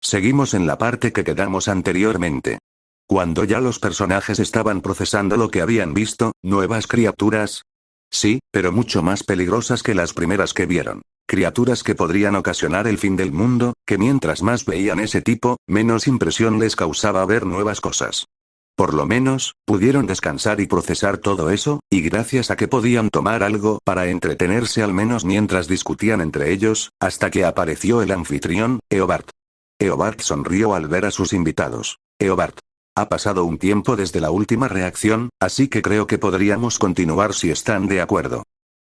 Seguimos en la parte que quedamos anteriormente. Cuando ya los personajes estaban procesando lo que habían visto, nuevas criaturas. Sí, pero mucho más peligrosas que las primeras que vieron. Criaturas que podrían ocasionar el fin del mundo, que mientras más veían ese tipo, menos impresión les causaba ver nuevas cosas. Por lo menos, pudieron descansar y procesar todo eso, y gracias a que podían tomar algo para entretenerse al menos mientras discutían entre ellos, hasta que apareció el anfitrión, Eobard. Eobard sonrió al ver a sus invitados. Eobard. Ha pasado un tiempo desde la última reacción, así que creo que podríamos continuar si están de acuerdo.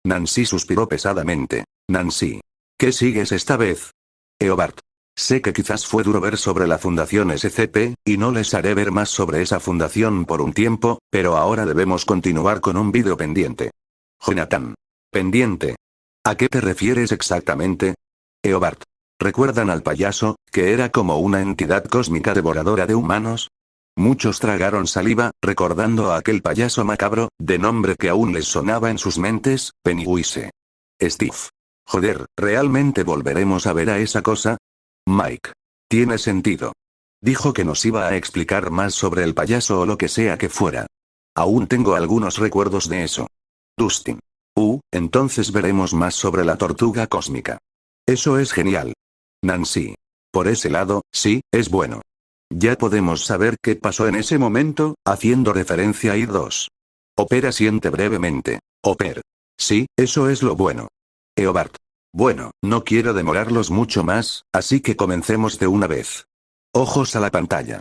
Nancy suspiró pesadamente. Nancy. ¿Qué sigues esta vez? Eobard. Sé que quizás fue duro ver sobre la Fundación SCP, y no les haré ver más sobre esa fundación por un tiempo, pero ahora debemos continuar con un vídeo pendiente. Jonathan. ¿Pendiente? ¿A qué te refieres exactamente? Eobard. ¿Recuerdan al payaso, que era como una entidad cósmica devoradora de humanos? Muchos tragaron saliva, recordando a aquel payaso macabro, de nombre que aún les sonaba en sus mentes, Pennywise. Steve. Joder, ¿realmente volveremos a ver a esa cosa? Mike. Tiene sentido. Dijo que nos iba a explicar más sobre el payaso o lo que sea que fuera. Aún tengo algunos recuerdos de eso. Dustin. Entonces veremos más sobre la tortuga cósmica. Eso es genial. Nancy. Por ese lado, sí, es bueno. Ya podemos saber qué pasó en ese momento, haciendo referencia a I2. Oper asiente brevemente. Oper. Sí, eso es lo bueno. Eobard. Bueno, no quiero demorarlos mucho más, así que comencemos de una vez. Ojos a la pantalla.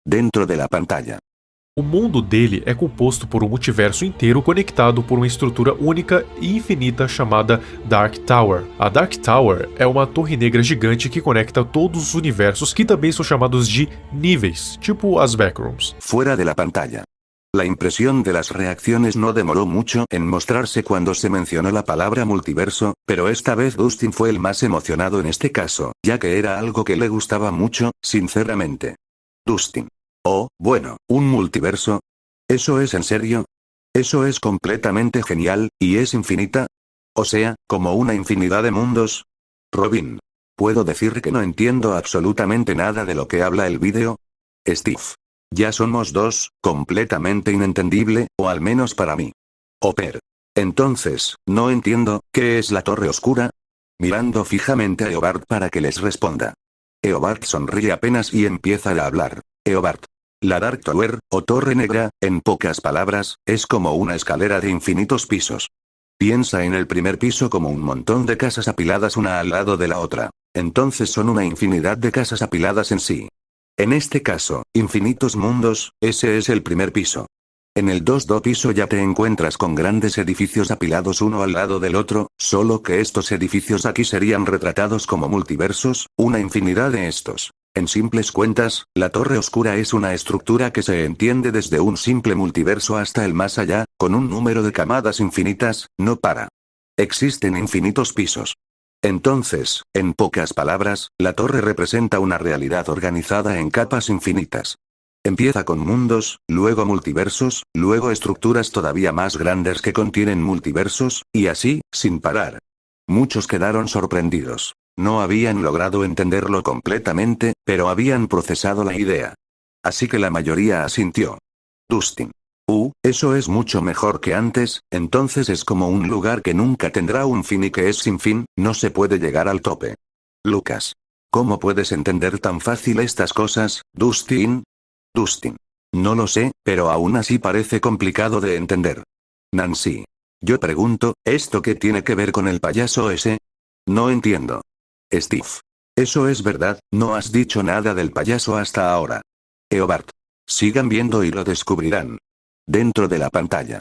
Dentro de la pantalla. O mundo dele é composto por um multiverso inteiro conectado por uma estrutura única e infinita chamada Dark Tower. A Dark Tower é uma torre negra gigante que conecta todos os universos que também são chamados de níveis, tipo as Backrooms. Fuera de la pantalla. La impresión de las reacciones no demoró mucho en mostrarse cuando se mencionó la palabra multiverso, pero esta vez Dustin fue el más emocionado en este caso, ya que era algo que le gustaba mucho, sinceramente. Dustin. Oh, bueno, ¿un multiverso? ¿Eso es en serio? Eso es completamente genial, ¿y es infinita? O sea, como una infinidad de mundos. Robin. ¿Puedo decir que no entiendo absolutamente nada de lo que habla el vídeo? Steve. Ya somos dos, completamente inentendible, o al menos para mí. Oper. Entonces, no entiendo, ¿qué es la Torre Oscura? Mirando fijamente a Eobard para que les responda. Eobard sonríe apenas y empieza a hablar. Eobard. La Dark Tower, o Torre Negra, en pocas palabras, es como una escalera de infinitos pisos. Piensa en el primer piso como un montón de casas apiladas una al lado de la otra. Entonces son una infinidad de casas apiladas en sí. En este caso, infinitos mundos, ese es el primer piso. En el 2D piso ya te encuentras con grandes edificios apilados uno al lado del otro, solo que estos edificios aquí serían retratados como multiversos, una infinidad de estos. En simples cuentas, la Torre Oscura es una estructura que se entiende desde un simple multiverso hasta el más allá, con un número de camadas infinitas, no para. Existen infinitos pisos. Entonces, en pocas palabras, la torre representa una realidad organizada en capas infinitas. Empieza con mundos, luego multiversos, luego estructuras todavía más grandes que contienen multiversos, y así, sin parar. Muchos quedaron sorprendidos. No habían logrado entenderlo completamente, pero habían procesado la idea. Así que la mayoría asintió. Dustin. Eso es mucho mejor que antes, entonces es como un lugar que nunca tendrá un fin y que es sin fin, no se puede llegar al tope. Lucas. ¿Cómo puedes entender tan fácil estas cosas, Dustin? Dustin. No lo sé, pero aún así parece complicado de entender. Nancy. Yo pregunto, ¿esto qué tiene que ver con el payaso ese? No entiendo. Steve. Eso es verdad, no has dicho nada del payaso hasta ahora. Eobard. Sigan viendo y lo descubrirán. Dentro de la pantalla.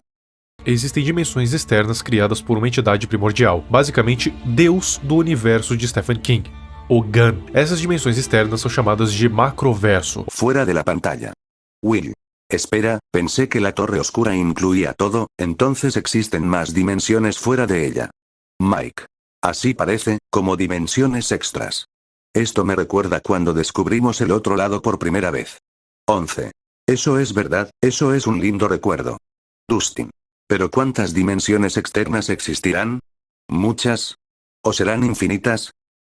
Existem dimensões externas criadas por uma entidade primordial, basicamente Deus do universo de Stephen King, o GUN. Essas dimensões externas são chamadas de macroverso. Fuera de la pantalla. Will. Espera, pensé que la Torre Oscura incluía todo, entonces existen más dimensiones fuera de ella. Mike. Así parece, como dimensiones extras. Esto me recuerda cuando descubrimos el otro lado por primera vez. 11. Eso es verdad, eso es un lindo recuerdo. Dustin. ¿Pero cuántas dimensiones externas existirán? ¿Muchas? ¿O serán infinitas?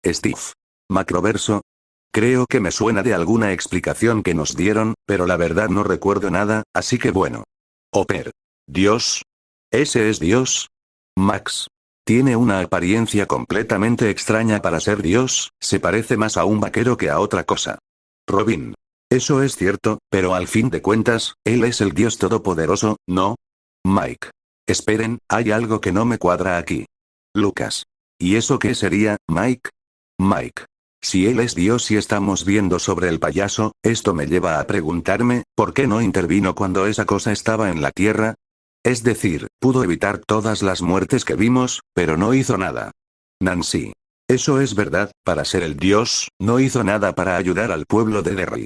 Steve. Macroverso. Creo que me suena de alguna explicación que nos dieron, pero la verdad no recuerdo nada, así que bueno. Hopper. ¿Dios? ¿Ese es Dios? Max. Tiene una apariencia completamente extraña para ser Dios, se parece más a un vaquero que a otra cosa. Robin. Eso es cierto, pero al fin de cuentas, él es el Dios Todopoderoso, ¿no? Mike. Esperen, hay algo que no me cuadra aquí. Lucas. ¿Y eso qué sería, Mike? Mike. Si él es Dios y estamos viendo sobre el payaso, esto me lleva a preguntarme, ¿por qué no intervino cuando esa cosa estaba en la Tierra? Es decir, pudo evitar todas las muertes que vimos, pero no hizo nada. Nancy. Eso es verdad, para ser el Dios, no hizo nada para ayudar al pueblo de Derry.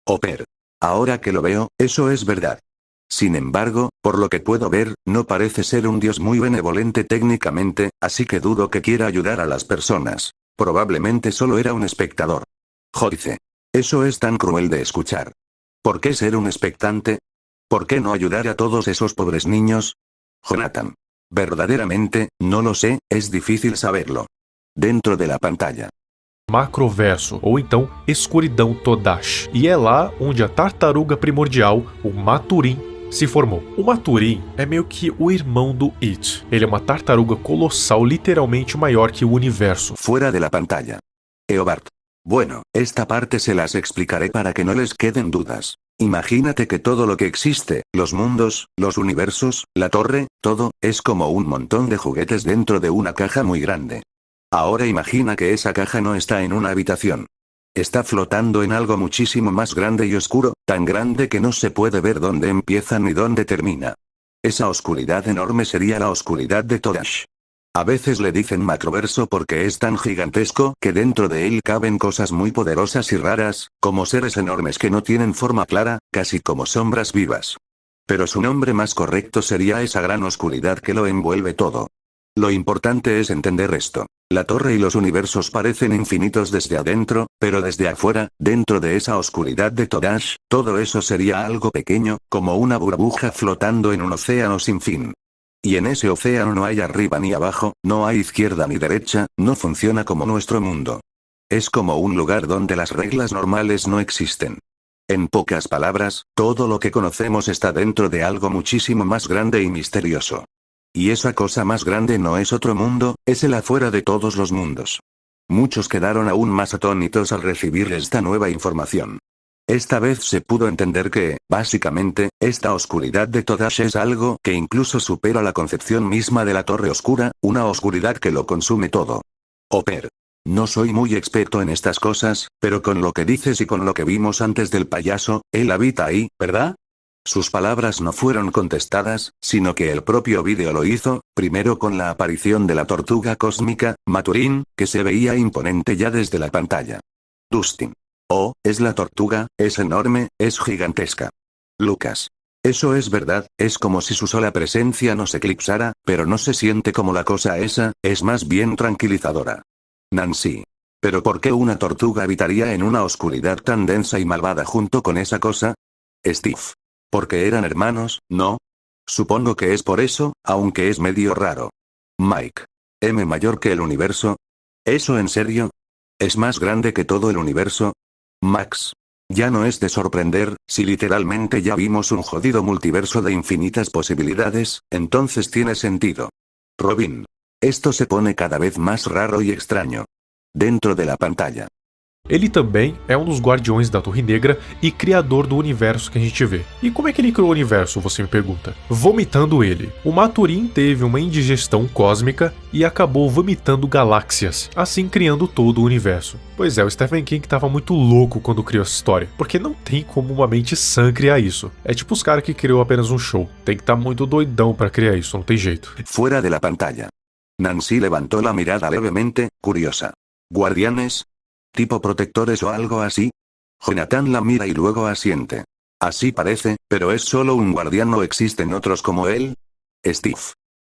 Hopper. Ahora que lo veo, eso es verdad. Sin embargo, por lo que puedo ver, no parece ser un Dios muy benevolente técnicamente, así que dudo que quiera ayudar a las personas. Probablemente solo era un espectador. Joyce. Eso es tan cruel de escuchar. ¿Por qué ser un expectante? ¿Por qué no ayudar a todos esos pobres niños? Jonathan. Verdaderamente, no lo sé, es difícil saberlo. Dentro de la pantalla. Macroverso, ou então Escuridão Todash. E é lá onde a tartaruga primordial, o Maturin, se formou. O Maturin é meio que o irmão do It. Ele é uma tartaruga colossal, literalmente maior que o universo. Fuera de la pantalla. Eobard. Bueno, esta parte se las explicaré para que no les queden dudas. Imagínate que todo lo que existe, los mundos, los universos, la torre, todo, es como un montón de juguetes dentro de una caja muy grande. Ahora imagina que esa caja no está en una habitación. Está flotando en algo muchísimo más grande y oscuro, tan grande que no se puede ver dónde empieza ni dónde termina. Esa oscuridad enorme sería la oscuridad de Todash. A veces le dicen macroverso porque es tan gigantesco que dentro de él caben cosas muy poderosas y raras, como seres enormes que no tienen forma clara, casi como sombras vivas. Pero su nombre más correcto sería esa gran oscuridad que lo envuelve todo. Lo importante es entender esto. La torre y los universos parecen infinitos desde adentro, pero desde afuera, dentro de esa oscuridad de Todash, todo eso sería algo pequeño, como una burbuja flotando en un océano sin fin. Y en ese océano no hay arriba ni abajo, no hay izquierda ni derecha, no funciona como nuestro mundo. Es como un lugar donde las reglas normales no existen. En pocas palabras, todo lo que conocemos está dentro de algo muchísimo más grande y misterioso. Y esa cosa más grande no es otro mundo, es el afuera de todos los mundos. Muchos quedaron aún más atónitos al recibir esta nueva información. Esta vez se pudo entender que, básicamente, esta oscuridad de Todash es algo que incluso supera la concepción misma de la Torre Oscura, una oscuridad que lo consume todo. Hopper. No soy muy experto en estas cosas, pero con lo que dices y con lo que vimos antes del payaso, él habita ahí, ¿verdad? Sus palabras no fueron contestadas, sino que el propio vídeo lo hizo, primero con la aparición de la tortuga cósmica, Maturin, que se veía imponente ya desde la pantalla. Dustin. Oh, es la tortuga, es enorme, es gigantesca. Lucas. Eso es verdad, es como si su sola presencia nos eclipsara, pero no se siente como la cosa esa, es más bien tranquilizadora. Nancy. ¿Pero por qué una tortuga habitaría en una oscuridad tan densa y malvada junto con esa cosa? Steve. Porque eran hermanos, ¿no? Supongo que es por eso, aunque es medio raro. Mike. ¿M mayor que el universo? ¿Eso en serio? ¿Es más grande que todo el universo? Max. Ya no es de sorprender, si literalmente ya vimos un jodido multiverso de infinitas posibilidades, entonces tiene sentido. Robin. Esto se pone cada vez más raro y extraño. Dentro de la pantalla. Ele também é um dos guardiões da Torre Negra e criador do universo que a gente vê. E como é que ele criou o universo, você me pergunta? Vomitando ele. O Maturin teve uma indigestão cósmica e acabou vomitando galáxias, assim criando todo o universo. Pois é, o Stephen King estava muito louco quando criou essa história, porque não tem como uma mente sã criar isso. É tipo os caras que criou apenas um show. Tem que estar muito doidão para criar isso, não tem jeito. Fuera de la pantalla. Nancy levantó la mirada levemente, curiosa. ¿Guardianes? ¿Tipo protectores o algo así? Jonathan la mira y luego asiente. Así parece, pero ¿es solo un guardián o existen otros como él? Steve.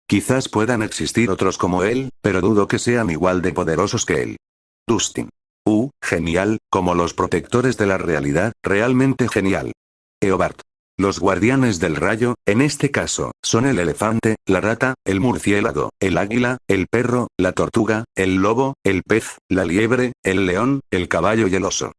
Quizás puedan existir otros como él, pero dudo que sean igual de poderosos que él. Dustin. Genial, como los protectores de la realidad, realmente genial. Eobard. Los guardianes del rayo, en este caso, son el elefante, la rata, el murciélago, el águila, el perro, la tortuga, el lobo, el pez, la liebre, el león, el caballo y el oso.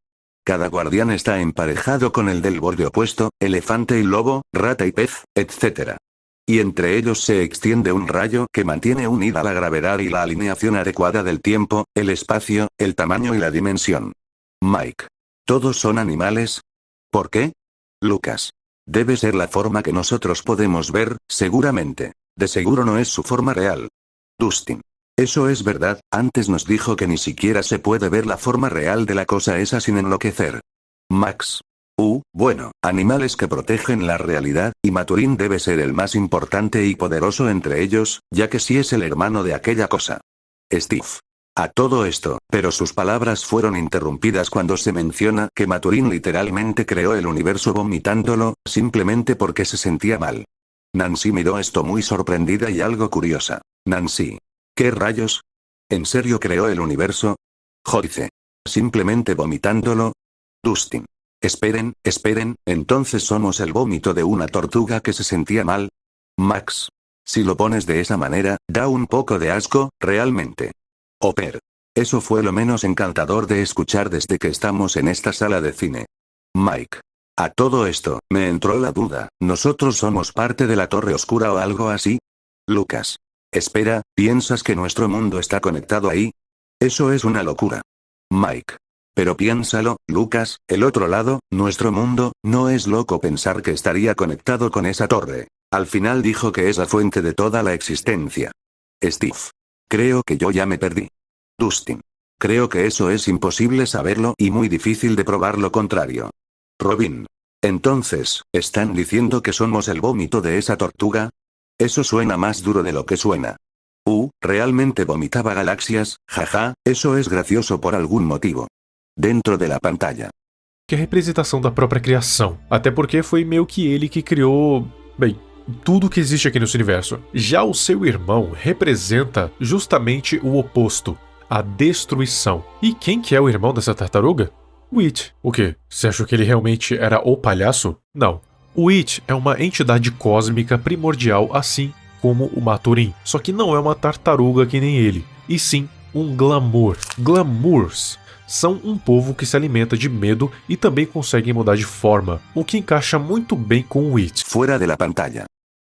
Cada guardián está emparejado con el del borde opuesto, elefante y lobo, rata y pez, etc. Y entre ellos se extiende un rayo que mantiene unida la gravedad y la alineación adecuada del tiempo, el espacio, el tamaño y la dimensión. Mike. ¿Todos son animales? ¿Por qué? Lucas. Debe ser la forma que nosotros podemos ver, seguramente. De seguro no es su forma real. Dustin. Eso es verdad, antes nos dijo que ni siquiera se puede ver la forma real de la cosa esa sin enloquecer. Max. Bueno, animales que protegen la realidad, y Maturín debe ser el más importante y poderoso entre ellos, ya que sí es el hermano de aquella cosa. Steve. A todo esto, pero sus palabras fueron interrumpidas cuando se menciona que Maturín literalmente creó el universo vomitándolo, simplemente porque se sentía mal. Nancy miró esto muy sorprendida y algo curiosa. Nancy. ¿Qué rayos? ¿En serio creó el universo? Joyce. ¿Simplemente vomitándolo? Dustin. Esperen, entonces somos el vómito de una tortuga que se sentía mal. Max. Si lo pones de esa manera, da un poco de asco, realmente. Hopper. Eso fue lo menos encantador de escuchar desde que estamos en esta sala de cine. Mike. A todo esto, me entró la duda, ¿nosotros somos parte de la Torre Oscura o algo así? Lucas. Espera, ¿piensas que nuestro mundo está conectado ahí? Eso es una locura. Mike. Pero piénsalo, Lucas, el otro lado, nuestro mundo, no es loco pensar que estaría conectado con esa torre. Al final dijo que es la fuente de toda la existencia. Steve. Creo que yo ya me perdí. Dustin. Creo que eso es imposible saberlo y muy difícil de probar lo contrario. Robin. Entonces, ¿están diciendo que somos el vómito de esa tortuga? Eso suena más duro de lo que suena. Realmente vomitaba galaxias, jaja, eso es gracioso por algún motivo. Dentro de la pantalla. Que é a representação da própria criação. Até porque foi meio que ele que criou, bem, tudo que existe aqui nesse universo. Já o seu irmão representa justamente o oposto, a destruição. E quem que é o irmão dessa tartaruga? O It. O quê? Você achou que ele realmente era o palhaço? Não. O It é uma entidade cósmica primordial assim como o Maturin. Só que não é uma tartaruga que nem ele, e sim um glamour. Glamours são um povo que se alimenta de medo e também conseguem mudar de forma, o que encaixa muito bem com o It. Fuera de la pantalla.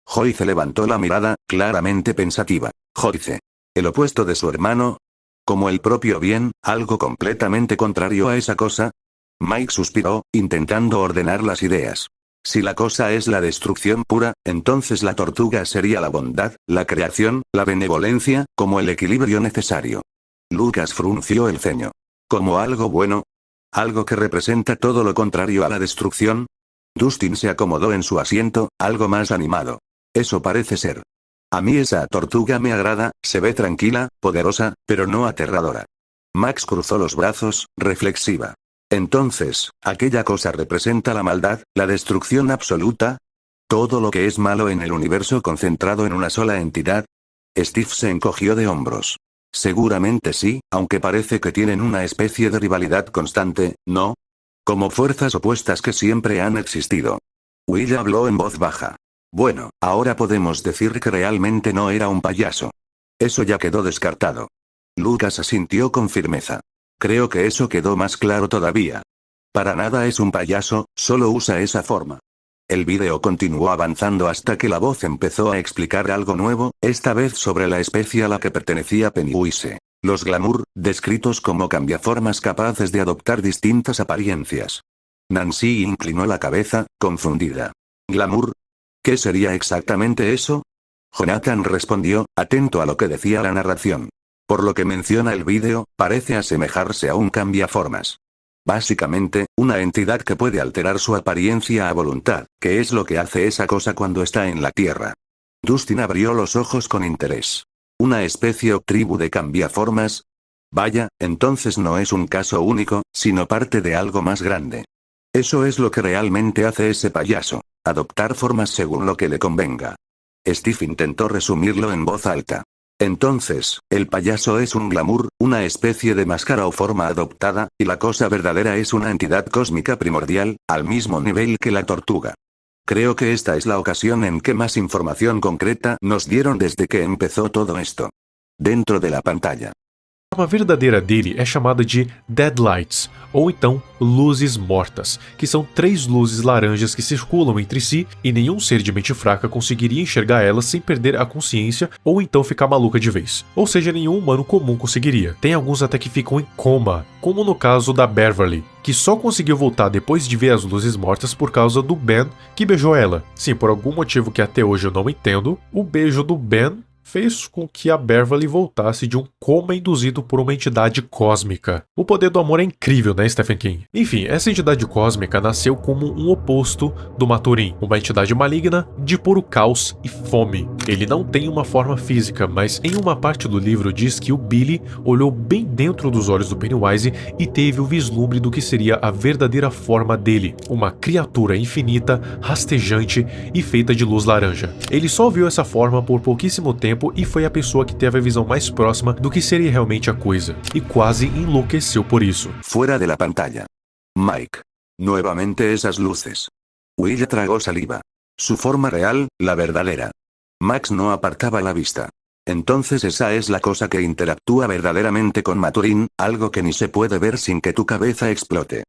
Joyce levantó la mirada, claramente pensativa. Joyce. El opuesto de su hermano. Como el propio bien, algo completamente contrario a esa cosa. Mike suspiró, intentando ordenar las ideas. Si la cosa es la destrucción pura, entonces la tortuga sería la bondad, la creación, la benevolencia, como el equilibrio necesario. Lucas frunció el ceño. ¿Como algo bueno? ¿Algo que representa todo lo contrario a la destrucción? Dustin se acomodó en su asiento, algo más animado. Eso parece ser. A mí esa tortuga me agrada, se ve tranquila, poderosa, pero no aterradora. Max cruzó los brazos, reflexiva. Entonces, ¿aquella cosa representa la maldad, la destrucción absoluta? ¿Todo lo que es malo en el universo concentrado en una sola entidad? Steve se encogió de hombros. Seguramente sí, aunque parece que tienen una especie de rivalidad constante, ¿no? Como fuerzas opuestas que siempre han existido. Will habló en voz baja. Bueno, ahora podemos decir que realmente no era un payaso. Eso ya quedó descartado. Lucas asintió con firmeza. Creo que eso quedó más claro todavía. Para nada es un payaso, solo usa esa forma. El vídeo continuó avanzando hasta que la voz empezó a explicar algo nuevo, esta vez sobre la especie a la que pertenecía Pennywise. Los glamour, descritos como cambiaformas capaces de adoptar distintas apariencias. Nancy inclinó la cabeza, confundida. ¿Glamour? ¿Qué sería exactamente eso? Jonathan respondió, atento a lo que decía la narración. Por lo que menciona el vídeo, parece asemejarse a un cambiaformas. Básicamente, una entidad que puede alterar su apariencia a voluntad, que es lo que hace esa cosa cuando está en la Tierra. Dustin abrió los ojos con interés. ¿Una especie o tribu de cambiaformas? Vaya, entonces no es un caso único, sino parte de algo más grande. Eso es lo que realmente hace ese payaso, adoptar formas según lo que le convenga. Steve intentó resumirlo en voz alta. Entonces, el payaso es un glamour, una especie de máscara o forma adoptada, y la cosa verdadera es una entidad cósmica primordial, al mismo nivel que la tortuga. Creo que esta es la ocasión en que más información concreta nos dieron desde que empezó todo esto. Dentro de la pantalla. A forma verdadeira dele é chamada de Deadlights, ou então luzes mortas, que são 3 luzes laranjas que circulam entre si e nenhum ser de mente fraca conseguiria enxergar elas sem perder a consciência ou então ficar maluca de vez. Ou seja, nenhum humano comum conseguiria. Tem alguns até que ficam em coma, como no caso da Beverly, que só conseguiu voltar depois de ver as luzes mortas por causa do Ben que beijou ela. Sim, por algum motivo que até hoje eu não entendo, o beijo do Ben fez com que a Beverly voltasse de um coma induzido por uma entidade cósmica. O poder do amor é incrível, né, Stephen King? Enfim, essa entidade cósmica nasceu como um oposto do Maturin, uma entidade maligna de puro caos e fome. Ele não tem uma forma física, mas em uma parte do livro diz que o Billy olhou bem dentro dos olhos do Pennywise e teve o vislumbre do que seria a verdadeira forma dele, uma criatura infinita, rastejante e feita de luz laranja. Ele só viu essa forma por pouquíssimo tempo e foi a pessoa que teve a visão mais próxima do que seria realmente a coisa, e quase enlouqueceu por isso. Fuera de la pantalla. Mike. Nuevamente esas luces. Will tragó saliva. Su forma real, la verdadera. Max no apartaba la vista. Entonces esa es la cosa que interactúa verdaderamente con Maturin, algo que ni se puede ver sin que tu cabeza explote.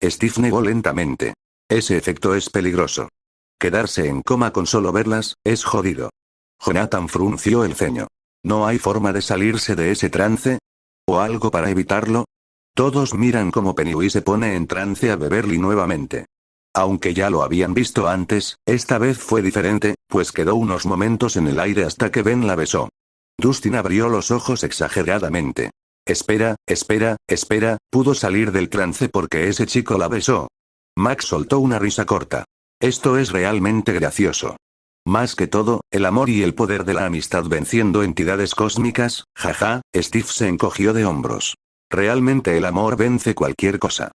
Steve negó lentamente. Ese efecto es peligroso. Quedarse en coma con solo verlas, es jodido. Jonathan frunció el ceño. ¿No hay forma de salirse de ese trance? ¿O algo para evitarlo? Todos miran cómo Pennywise se pone en trance a Beverly nuevamente. Aunque ya lo habían visto antes, esta vez fue diferente, pues quedó unos momentos en el aire hasta que Ben la besó. Dustin abrió los ojos exageradamente. Espera, pudo salir del trance porque ese chico la besó. Max soltó una risa corta. Esto es realmente gracioso. Más que todo, el amor y el poder de la amistad venciendo entidades cósmicas, jaja, Steve se encogió de hombros. Realmente el amor vence cualquier cosa.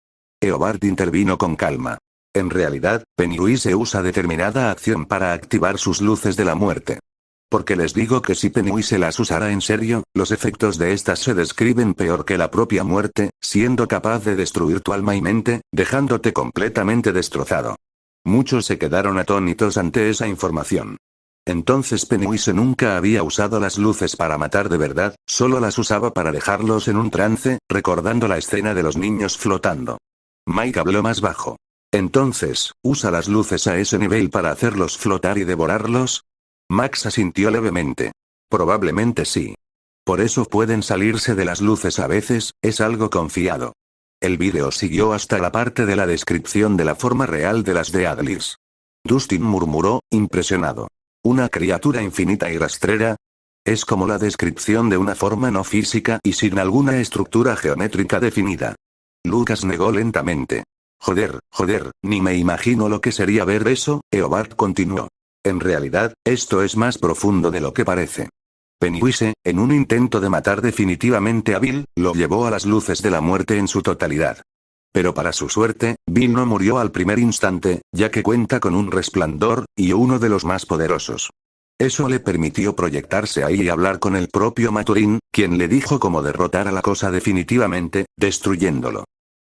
Eobard intervino con calma. En realidad, Pennywise usa determinada acción para activar sus luces de la muerte. Porque les digo que si Pennywise las usara en serio, los efectos de estas se describen peor que la propia muerte, siendo capaz de destruir tu alma y mente, dejándote completamente destrozado. Muchos se quedaron atónitos ante esa información. Entonces Pennywise nunca había usado las luces para matar de verdad, solo las usaba para dejarlos en un trance, recordando la escena de los niños flotando. Mike habló más bajo. Entonces, ¿usa las luces a ese nivel para hacerlos flotar y devorarlos? Max asintió levemente. Probablemente sí. Por eso pueden salirse de las luces a veces, es algo confiado. El vídeo siguió hasta la parte de la descripción de la forma real de las Deadlights. Dustin murmuró, impresionado. ¿Una criatura infinita y rastrera? Es como la descripción de una forma no física y sin alguna estructura geométrica definida. Lucas negó lentamente. Joder, ni me imagino lo que sería ver eso, Eobard continuó. En realidad, esto es más profundo de lo que parece. Pennywise, en un intento de matar definitivamente a Bill, lo llevó a las luces de la muerte en su totalidad. Pero para su suerte, Bill no murió al primer instante, ya que cuenta con un resplandor, y uno de los más poderosos. Eso le permitió proyectarse ahí y hablar con el propio Maturin, quien le dijo cómo derrotar a la cosa definitivamente, destruyéndolo.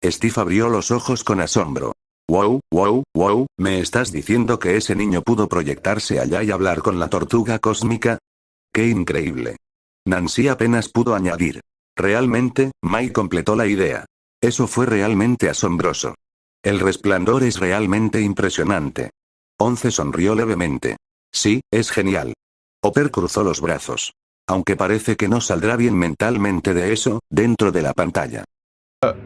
Steve abrió los ojos con asombro. Wow, ¿me estás diciendo que ese niño pudo proyectarse allá y hablar con la tortuga cósmica? ¡Qué increíble! Nancy apenas pudo añadir. Realmente, Mike completó la idea. Eso fue realmente asombroso. El resplandor es realmente impresionante. Once sonrió levemente. Sí, es genial. Hopper cruzó los brazos. Aunque parece que no saldrá bien mentalmente de eso, dentro de la pantalla.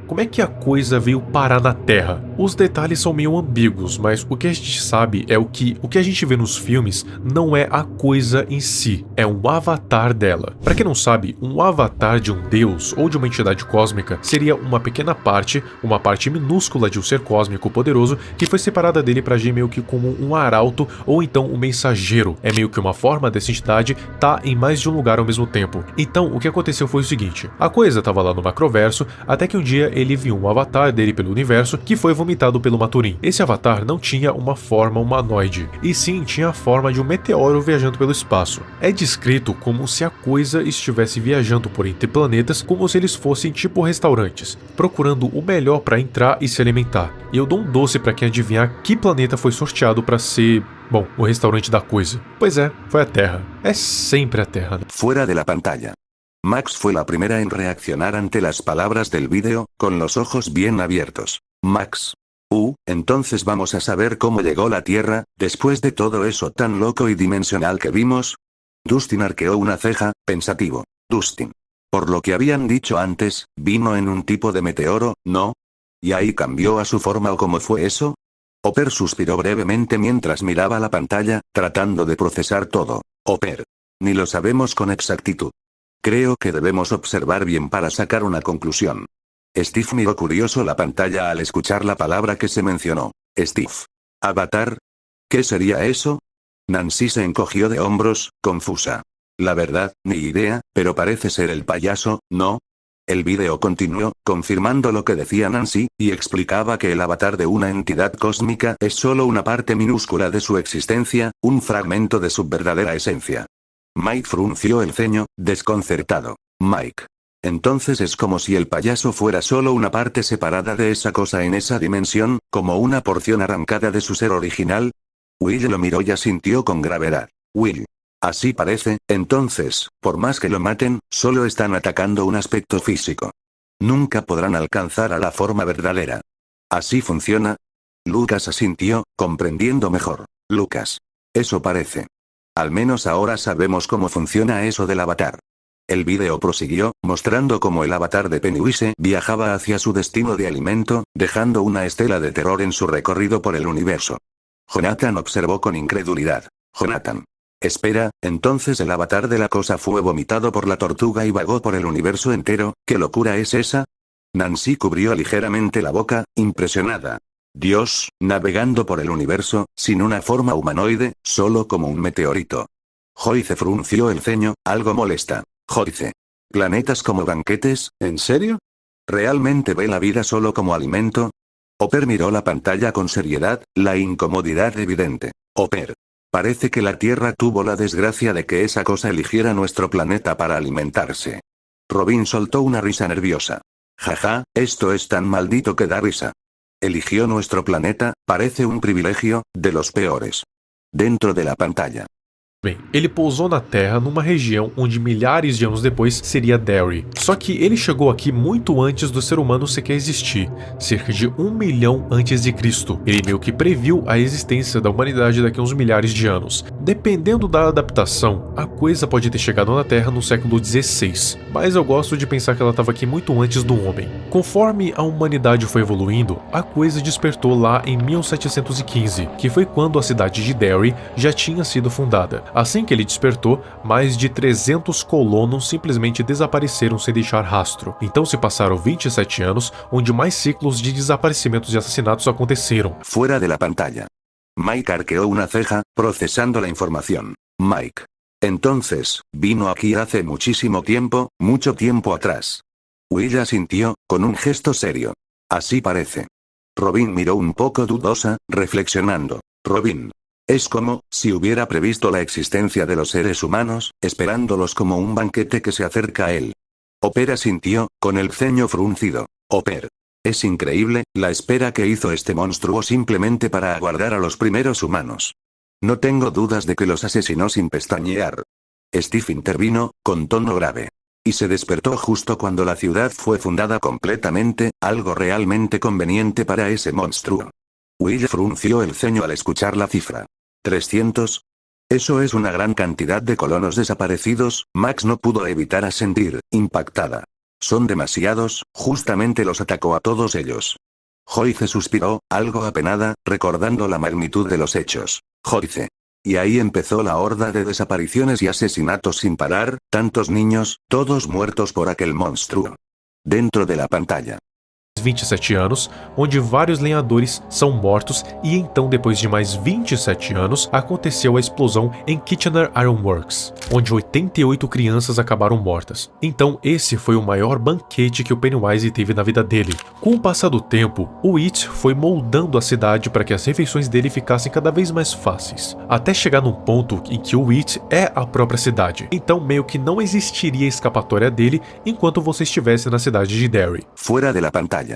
Como é que a coisa veio parar na Terra? Os detalhes são meio ambíguos, mas o que a gente sabe é o que a gente vê nos filmes não é a coisa em si, é um avatar dela. Pra quem não sabe, um avatar de um deus ou de uma entidade cósmica seria uma pequena parte, uma parte minúscula de um ser cósmico poderoso que foi separada dele pra agir meio que como um arauto ou então um mensageiro. É meio que uma forma dessa entidade tá em mais de um lugar ao mesmo tempo. Então, o que aconteceu foi o seguinte, a coisa tava lá no macroverso, até que um dia ele viu um avatar dele pelo universo que foi vomitado pelo Maturin. Esse avatar não tinha uma forma humanoide, e sim tinha a forma de um meteoro viajando pelo espaço. É descrito como se a coisa estivesse viajando por entre planetas como se eles fossem tipo restaurantes, procurando o melhor para entrar e se alimentar. E eu dou um doce para quem adivinhar que planeta foi sorteado para ser, bom, o restaurante da coisa. Pois é, foi a Terra. É sempre a Terra, né? Fuera de la pantalla. Max fue la primera en reaccionar ante las palabras del vídeo, con los ojos bien abiertos. Max. Entonces vamos a saber cómo llegó la Tierra, después de todo eso tan loco y dimensional que vimos. Dustin arqueó una ceja, pensativo. Dustin. Por lo que habían dicho antes, vino en un tipo de meteoro, ¿no? ¿Y ahí cambió a su forma o cómo fue eso? Hopper suspiró brevemente mientras miraba la pantalla, tratando de procesar todo. Hopper. Ni lo sabemos con exactitud. Creo que debemos observar bien para sacar una conclusión. Steve miró curioso la pantalla al escuchar la palabra que se mencionó. Steve. ¿Avatar? ¿Qué sería eso? Nancy se encogió de hombros, confusa. La verdad, ni idea, pero parece ser el payaso, ¿no? El vídeo continuó, confirmando lo que decía Nancy, y explicaba que el avatar de una entidad cósmica es solo una parte minúscula de su existencia, un fragmento de su verdadera esencia. Mike frunció el ceño, desconcertado. Mike. Entonces es como si el payaso fuera solo una parte separada de esa cosa en esa dimensión, como una porción arrancada de su ser original. Will lo miró y asintió con gravedad. Will. Así parece, entonces, por más que lo maten, solo están atacando un aspecto físico. Nunca podrán alcanzar a la forma verdadera. ¿Así funciona? Lucas asintió, comprendiendo mejor. Lucas. Eso parece. Al menos ahora sabemos cómo funciona eso del avatar. El vídeo prosiguió, mostrando cómo el avatar de Pennywise viajaba hacia su destino de alimento, dejando una estela de terror en su recorrido por el universo. Jonathan observó con incredulidad. Jonathan. Espera, entonces el avatar de la cosa fue vomitado por la tortuga y vagó por el universo entero, ¿qué locura es esa? Nancy cubrió ligeramente la boca, impresionada. Dios, navegando por el universo, sin una forma humanoide, solo como un meteorito. Joyce frunció el ceño, algo molesta. Joyce. ¿Planetas como banquetes? ¿En serio? ¿Realmente ve la vida solo como alimento? Hopper miró la pantalla con seriedad, la incomodidad evidente. Hopper. Parece que la Tierra tuvo la desgracia de que esa cosa eligiera nuestro planeta para alimentarse. Robin soltó una risa nerviosa. Jaja, esto es tan maldito que da risa. Eligió nuestro planeta, parece un privilegio, de los peores. Dentro de la pantalla. Bem, ele pousou na Terra numa região onde milhares de anos depois seria Derry. Só que ele chegou aqui muito antes do ser humano sequer existir, cerca de 1 milhão antes de Cristo. Ele meio que previu a existência da humanidade daqui a uns milhares de anos. Dependendo da adaptação, a coisa pode ter chegado na Terra no século XVI, mas eu gosto de pensar que ela estava aqui muito antes do homem. Conforme a humanidade foi evoluindo, a coisa despertou lá em 1715, que foi quando a cidade de Derry já tinha sido fundada. Assim que ele despertou, mais de 300 colonos simplesmente desapareceram sem deixar rastro. Então se passaram 27 anos, onde mais ciclos de desaparecimentos e assassinatos aconteceram. Fuera de la pantalla. Mike arqueó una ceja, procesando la información. Mike. Entonces, vino aquí hace muchísimo tiempo, mucho tiempo atrás. Will asintió, con un gesto serio. Así parece. Robin miró un poco dudosa, reflexionando. Robin. Es como, si hubiera previsto la existencia de los seres humanos, esperándolos como un banquete que se acerca a él. Hopper asintió, con el ceño fruncido. Hopper. Es increíble, la espera que hizo este monstruo simplemente para aguardar a los primeros humanos. No tengo dudas de que los asesinó sin pestañear. Steve intervino, con tono grave. Y se despertó justo cuando la ciudad fue fundada completamente, algo realmente conveniente para ese monstruo. Will frunció el ceño al escuchar la cifra. 300. Eso es una gran cantidad de colonos desaparecidos, Max no pudo evitar asentir, impactada. Son demasiados, justamente los atacó a todos ellos. Joyce suspiró, algo apenada, recordando la magnitud de los hechos. Joyce. Y ahí empezó la horda de desapariciones y asesinatos sin parar, tantos niños, todos muertos por aquel monstruo. Dentro de la pantalla. 27 anos, onde vários lenhadores são mortos e então depois de mais 27 anos aconteceu a explosão em Kitchener Ironworks, onde 88 crianças acabaram mortas. Então esse foi o maior banquete que o Pennywise teve na vida dele. Com o passar do tempo, o It foi moldando a cidade para que as refeições dele ficassem cada vez mais fáceis, até chegar num ponto em que o It é a própria cidade. Então meio que não existiria escapatória dele enquanto você estivesse na cidade de Derry. Fuera de la pantalla.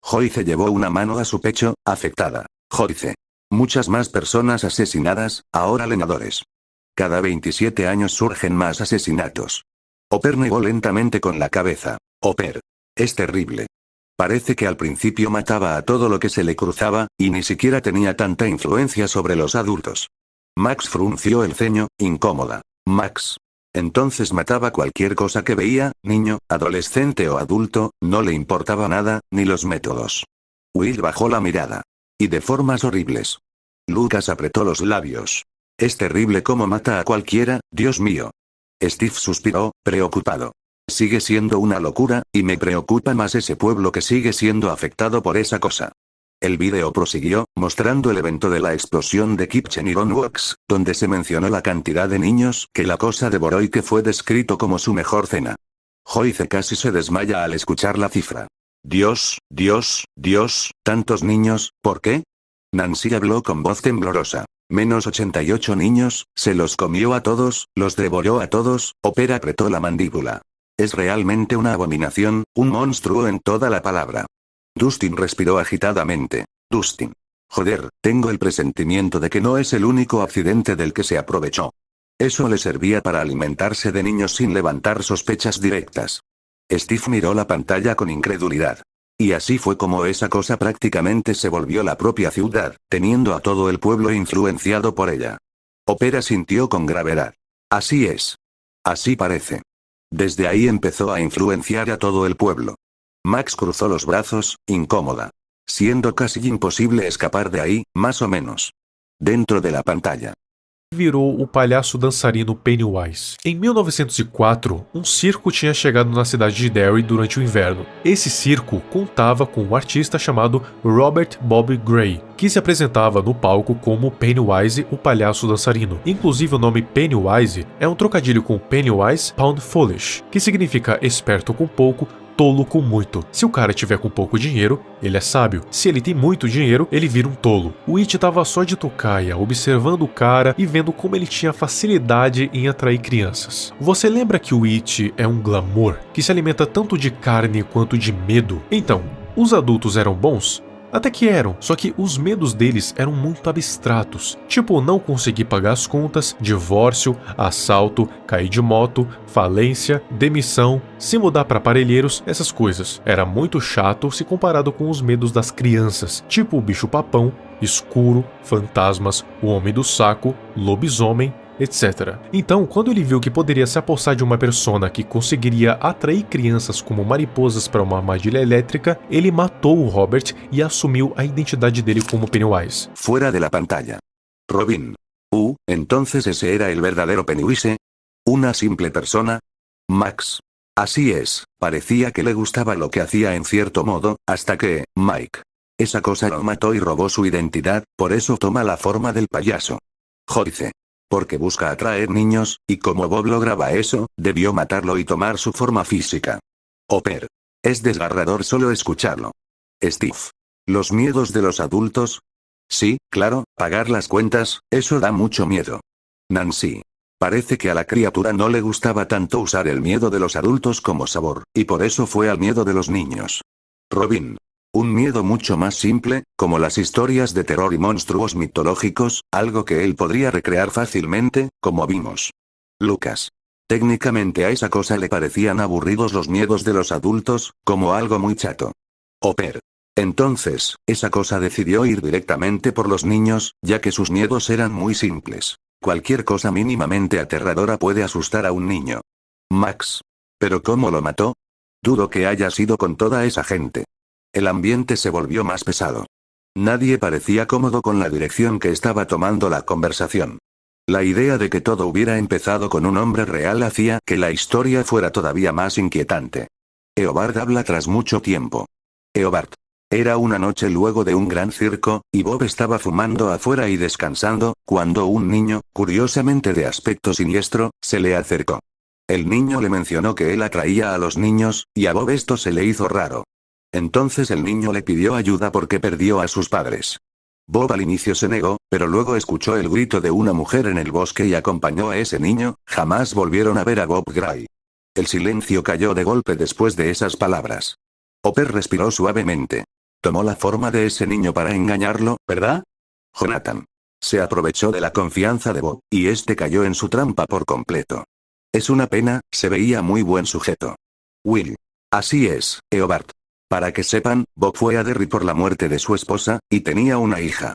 Joyce llevó una mano a su pecho, afectada. Joyce. Muchas más personas asesinadas, ahora leñadores. Cada 27 años surgen más asesinatos. Hopper negó lentamente con la cabeza. Hopper. Es terrible. Parece que al principio mataba a todo lo que se le cruzaba, y ni siquiera tenía tanta influencia sobre los adultos. Max frunció el ceño, incómoda. Max. Entonces mataba cualquier cosa que veía, niño, adolescente o adulto, no le importaba nada, ni los métodos. Will bajó la mirada. Y de formas horribles. Lucas apretó los labios. Es terrible cómo mata a cualquiera, Dios mío. Steve suspiró, preocupado. Sigue siendo una locura, y me preocupa más ese pueblo que sigue siendo afectado por esa cosa. El vídeo prosiguió, mostrando el evento de la explosión de Kitchen Ironworks, donde se mencionó la cantidad de niños que la cosa devoró y que fue descrito como su mejor cena. Joyce casi se desmaya al escuchar la cifra. Dios, Dios, Dios, tantos niños, ¿por qué? Nancy habló con voz temblorosa. Menos 88 niños, se los comió a todos, los devoró a todos, Hopper apretó la mandíbula. Es realmente una abominación, un monstruo en toda la palabra. Dustin respiró agitadamente. Dustin. Joder, tengo el presentimiento de que no es el único accidente del que se aprovechó. Eso le servía para alimentarse de niños sin levantar sospechas directas. Steve miró la pantalla con incredulidad. Y así fue como esa cosa prácticamente se volvió la propia ciudad, teniendo a todo el pueblo influenciado por ella. Hopper asintió con gravedad. Así es. Así parece. Desde ahí empezó a influenciar a todo el pueblo. Max cruzó los brazos, incómoda. Siendo casi imposible escapar de ahí, más o menos. Dentro de la pantalla. Virou o palhaço dançarino Pennywise. Em 1904, um circo tinha chegado na cidade de Derry durante o inverno. Esse circo contava com um artista chamado Robert Bob Gray, que se apresentava no palco como Pennywise, o palhaço dançarino. Inclusive o nome Pennywise é um trocadilho com Pennywise Pound Foolish, que significa esperto com pouco, tolo com muito. Se o cara tiver com pouco dinheiro, ele é sábio. Se ele tem muito dinheiro, ele vira um tolo. O It tava só de tocaia, observando o cara e vendo como ele tinha facilidade em atrair crianças. Você lembra que o It é um glamour, que se alimenta tanto de carne quanto de medo? Então, os adultos eram bons? Até que eram, só que os medos deles eram muito abstratos, tipo não conseguir pagar as contas, divórcio, assalto, cair de moto, falência, demissão, se mudar para Parelheiros, essas coisas. Era muito chato se comparado com os medos das crianças, tipo o bicho-papão, escuro, fantasmas, o homem do saco, lobisomem, etc. Então, quando ele viu que poderia se apossar de uma persona que conseguiria atrair crianças como mariposas para uma armadilha elétrica, ele matou o Robert e assumiu a identidade dele como Pennywise. Fuera de la pantalla. Robin. Entonces ese era el verdadero Pennywise. ¿Una simple persona? Max. Así es, parecía que le gustaba lo que hacía en cierto modo, hasta que, Mike. Esa cosa lo mató y robó su identidad, por eso toma la forma del payaso. Joyce. Porque busca atraer niños, y como Bob lograba eso, debió matarlo y tomar su forma física. Hopper. Es desgarrador solo escucharlo. Steve. ¿Los miedos de los adultos? Sí, claro, pagar las cuentas, eso da mucho miedo. Nancy. Parece que a la criatura no le gustaba tanto usar el miedo de los adultos como sabor, y por eso fue al miedo de los niños. Robin. Un miedo mucho más simple, como las historias de terror y monstruos mitológicos, algo que él podría recrear fácilmente, como vimos. Lucas. Técnicamente a esa cosa le parecían aburridos los miedos de los adultos, como algo muy chato. Hopper. Entonces, esa cosa decidió ir directamente por los niños, ya que sus miedos eran muy simples. Cualquier cosa mínimamente aterradora puede asustar a un niño. Max. ¿Pero cómo lo mató? Dudo que haya sido con toda esa gente. El ambiente se volvió más pesado. Nadie parecía cómodo con la dirección que estaba tomando la conversación. La idea de que todo hubiera empezado con un hombre real hacía que la historia fuera todavía más inquietante. Eobard habla tras mucho tiempo. Eobard. Era una noche luego de un gran circo, y Bob estaba fumando afuera y descansando, cuando un niño, curiosamente de aspecto siniestro, se le acercó. El niño le mencionó que él atraía a los niños, y a Bob esto se le hizo raro. Entonces el niño le pidió ayuda porque perdió a sus padres. Bob al inicio se negó, pero luego escuchó el grito de una mujer en el bosque y acompañó a ese niño. Jamás volvieron a ver a Bob Gray. El silencio cayó de golpe después de esas palabras. Hopper respiró suavemente. Tomó la forma de ese niño para engañarlo, ¿verdad? Jonathan. Se aprovechó de la confianza de Bob, y este cayó en su trampa por completo. Es una pena, se veía muy buen sujeto. Will. Así es, Eobard. Para que sepan, Bob fue a Derry por la muerte de su esposa, y tenía una hija.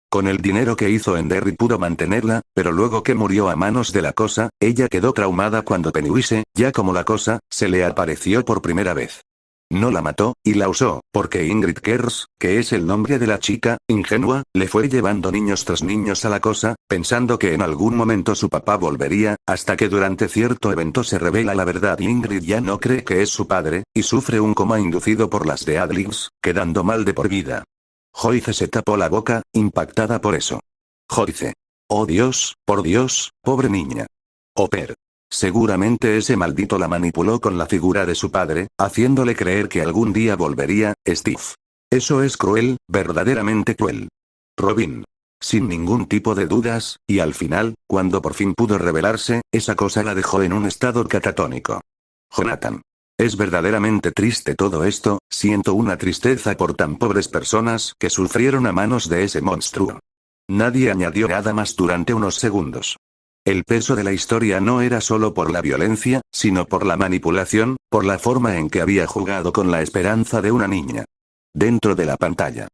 Con el dinero que hizo en Derry pudo mantenerla, pero luego que murió a manos de la cosa, ella quedó traumada cuando Pennywise, ya como la cosa, se le apareció por primera vez. No la mató, y la usó, porque Ingrid Kers, que es el nombre de la chica, ingenua, le fue llevando niños tras niños a la cosa, pensando que en algún momento su papá volvería, hasta que durante cierto evento se revela la verdad y Ingrid ya no cree que es su padre, y sufre un coma inducido por las de Adlings, quedando mal de por vida. Joyce se tapó la boca, impactada por eso. Joyce. Oh Dios, por Dios, pobre niña. Hopper. Seguramente ese maldito la manipuló con la figura de su padre, haciéndole creer que algún día volvería, Steve. Eso es cruel, verdaderamente cruel. Robin. Sin ningún tipo de dudas, y al final, cuando por fin pudo revelarse, esa cosa la dejó en un estado catatónico. Jonathan. Es verdaderamente triste todo esto, siento una tristeza por tan pobres personas que sufrieron a manos de ese monstruo. Nadie añadió nada más durante unos segundos. El peso de la historia no era solo por la violencia, sino por la manipulación, por la forma en que había jugado con la esperanza de una niña. Dentro de la pantalla.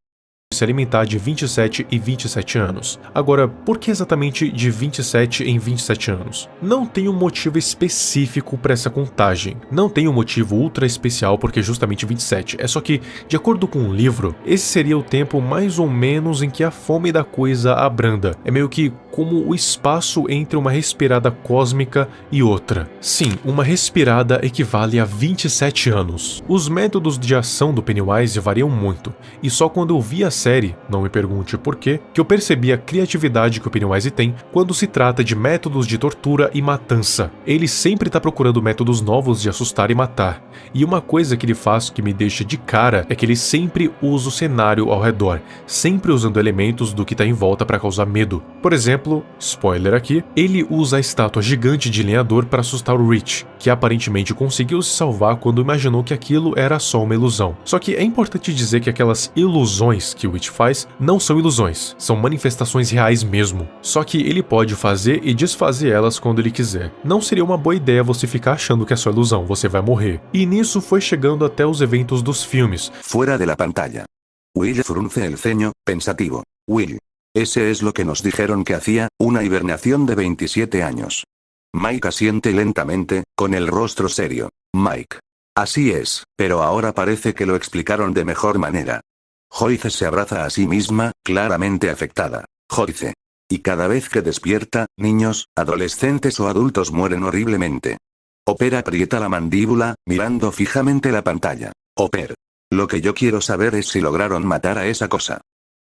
Se alimentar de 27 e 27 anos. Agora, por que exatamente de 27 em 27 anos? Não tem um motivo específico para essa contagem. Não tem um motivo ultra especial porque justamente 27. É só que, de acordo com o livro, esse seria o tempo mais ou menos em que a fome da coisa abranda. É meio que como o espaço entre uma respirada cósmica e outra. Sim, uma respirada equivale a 27 anos. Os métodos de ação do Pennywise variam muito, e só quando eu vi a série, não me pergunte por quê, que eu percebi a criatividade que o Pennywise tem quando se trata de métodos de tortura e matança. Ele sempre tá procurando métodos novos de assustar e matar, e uma coisa que ele faz que me deixa de cara é que ele sempre usa o cenário ao redor, sempre usando elementos do que tá em volta para causar medo. Por exemplo, spoiler aqui, ele usa a estátua gigante de lenhador para assustar o Rich, que aparentemente conseguiu se salvar quando imaginou que aquilo era só uma ilusão. Só que é importante dizer que aquelas ilusões que o Rich faz não são ilusões, são manifestações reais mesmo. Só que ele pode fazer e desfazer elas quando ele quiser. Não seria uma boa ideia você ficar achando que é só ilusão, você vai morrer. E nisso foi chegando até os eventos dos filmes. Fuera de la pantalla. Will frunce el ceño, pensativo. Will. Ese es lo que nos dijeron que hacía, una hibernación de 27 años. Mike asiente lentamente, con el rostro serio. Mike. Así es, pero ahora parece que lo explicaron de mejor manera. Joyce se abraza a sí misma, claramente afectada. Joyce. Y cada vez que despierta, niños, adolescentes o adultos mueren horriblemente. Hopper aprieta la mandíbula, mirando fijamente la pantalla. Hopper. Lo que yo quiero saber es si lograron matar a esa cosa.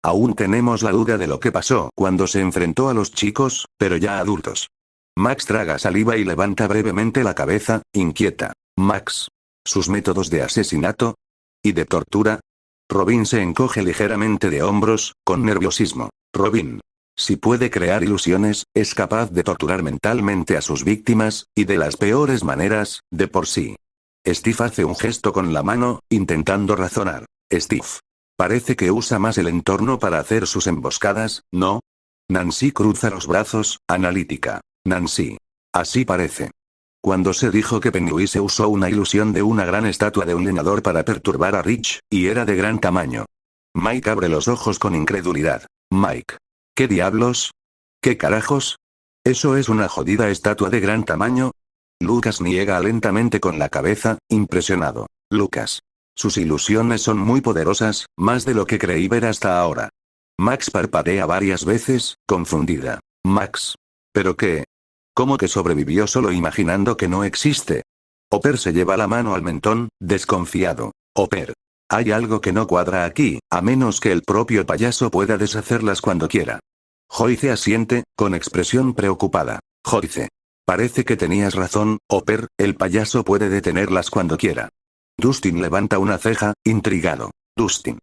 Aún tenemos la duda de lo que pasó cuando se enfrentó a los chicos, pero ya adultos. Max traga saliva y levanta brevemente la cabeza, inquieta. Max. ¿Sus métodos de asesinato? ¿Y de tortura? Robin se encoge ligeramente de hombros, con nerviosismo. Robin. Si puede crear ilusiones, es capaz de torturar mentalmente a sus víctimas, y de las peores maneras, de por sí. Steve hace un gesto con la mano, intentando razonar. Steve. Parece que usa más el entorno para hacer sus emboscadas, ¿no? Nancy cruza los brazos, analítica. Nancy. Así parece. Cuando se dijo que Pennywise usó una ilusión de una gran estatua de un leñador para perturbar a Rich, y era de gran tamaño. Mike abre los ojos con incredulidad. Mike. ¿Qué diablos? ¿Qué carajos? ¿Eso es una jodida estatua de gran tamaño? Lucas niega lentamente con la cabeza, impresionado. Lucas. Sus ilusiones son muy poderosas, más de lo que creí ver hasta ahora. Max parpadea varias veces, confundida. Max. ¿Pero qué? ¿Cómo que sobrevivió solo imaginando que no existe? Hopper se lleva la mano al mentón, desconfiado. Hopper. Hay algo que no cuadra aquí, a menos que el propio payaso pueda deshacerlas cuando quiera. Joyce asiente, con expresión preocupada. Joyce. Parece que tenías razón, Hopper, el payaso puede detenerlas cuando quiera. Dustin levanta una ceja, intrigado. Dustin.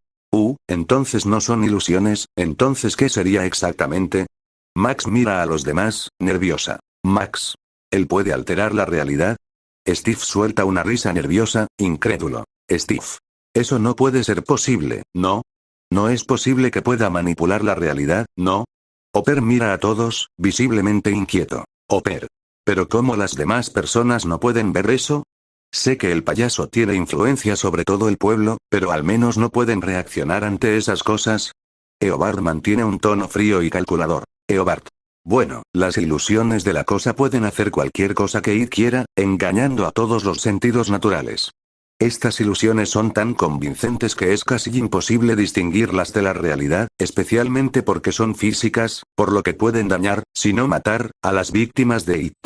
Entonces no son ilusiones, entonces ¿qué sería exactamente? Max mira a los demás, nerviosa. Max. ¿Él puede alterar la realidad? Steve suelta una risa nerviosa, incrédulo. Steve. Eso no puede ser posible, ¿no? No es posible que pueda manipular la realidad, ¿no? Hopper mira a todos, visiblemente inquieto. Hopper. Pero ¿cómo las demás personas no pueden ver eso? Sé que el payaso tiene influencia sobre todo el pueblo, pero al menos no pueden reaccionar ante esas cosas. Eobard mantiene un tono frío y calculador. Eobard. Bueno, las ilusiones de la cosa pueden hacer cualquier cosa que Id quiera, engañando a todos los sentidos naturales. Estas ilusiones son tan convincentes que es casi imposible distinguirlas de la realidad, especialmente porque son físicas, por lo que pueden dañar, si no matar, a las víctimas de It.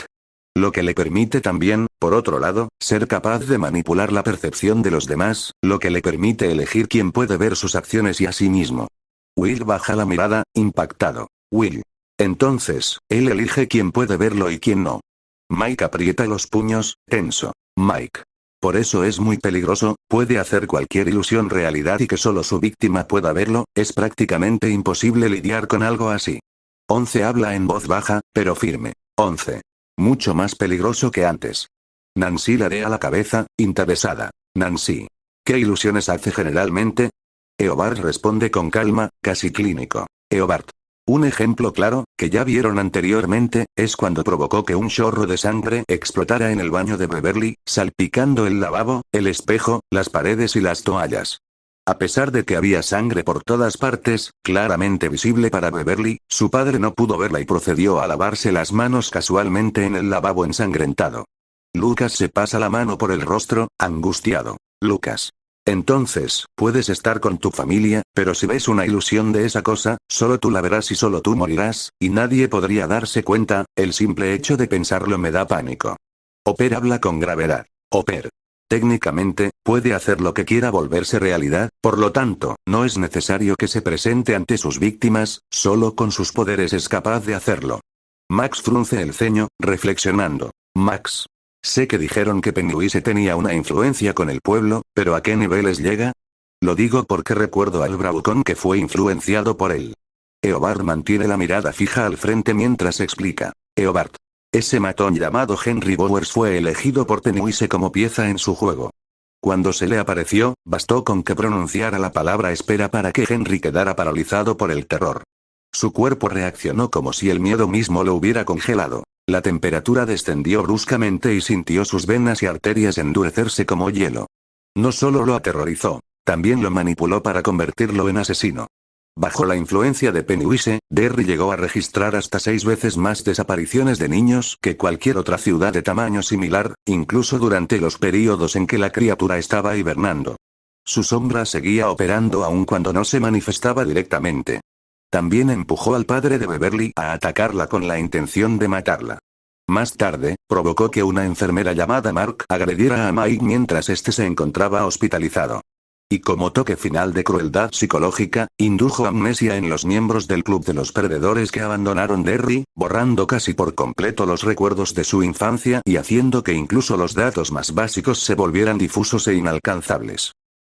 Lo que le permite también, por otro lado, ser capaz de manipular la percepción de los demás, lo que le permite elegir quién puede ver sus acciones y a sí mismo. Will baja la mirada, impactado. Will. Entonces, él elige quién puede verlo y quién no. Mike aprieta los puños, tenso. Mike. Por eso es muy peligroso, puede hacer cualquier ilusión realidad y que solo su víctima pueda verlo, es prácticamente imposible lidiar con algo así. 11 habla en voz baja, pero firme. 11. Mucho más peligroso que antes. Nancy ladea la cabeza, interesada. Nancy. ¿Qué ilusiones hace generalmente? Eobard responde con calma, casi clínico. Eobard. Un ejemplo claro, que ya vieron anteriormente, es cuando provocó que un chorro de sangre explotara en el baño de Beverly, salpicando el lavabo, el espejo, las paredes y las toallas. A pesar de que había sangre por todas partes, claramente visible para Beverly, su padre no pudo verla y procedió a lavarse las manos casualmente en el lavabo ensangrentado. Lucas se pasa la mano por el rostro, angustiado. Lucas. Entonces, puedes estar con tu familia, pero si ves una ilusión de esa cosa, solo tú la verás y solo tú morirás, y nadie podría darse cuenta, el simple hecho de pensarlo me da pánico. Oper habla con gravedad. Oper. Técnicamente, puede hacer lo que quiera volverse realidad, por lo tanto, no es necesario que se presente ante sus víctimas, solo con sus poderes es capaz de hacerlo. Max frunce el ceño, reflexionando. Max. Sé que dijeron que Pennywise tenía una influencia con el pueblo, pero ¿a qué niveles llega? Lo digo porque recuerdo al bravucón que fue influenciado por él. Eobard mantiene la mirada fija al frente mientras explica. Eobard. Ese matón llamado Henry Bowers fue elegido por Pennywise como pieza en su juego. Cuando se le apareció, bastó con que pronunciara la palabra espera para que Henry quedara paralizado por el terror. Su cuerpo reaccionó como si el miedo mismo lo hubiera congelado. La temperatura descendió bruscamente y sintió sus venas y arterias endurecerse como hielo. No solo lo aterrorizó, también lo manipuló para convertirlo en asesino. Bajo la influencia de Pennywise, Derry llegó a registrar hasta 6 veces más desapariciones de niños que cualquier otra ciudad de tamaño similar, incluso durante los períodos en que la criatura estaba hibernando. Su sombra seguía operando aun cuando no se manifestaba directamente. También empujó al padre de Beverly a atacarla con la intención de matarla. Más tarde, provocó que una enfermera llamada Mark agrediera a Mike mientras este se encontraba hospitalizado. Y como toque final de crueldad psicológica, indujo amnesia en los miembros del club de los perdedores que abandonaron Derry, borrando casi por completo los recuerdos de su infancia y haciendo que incluso los datos más básicos se volvieran difusos e inalcanzables.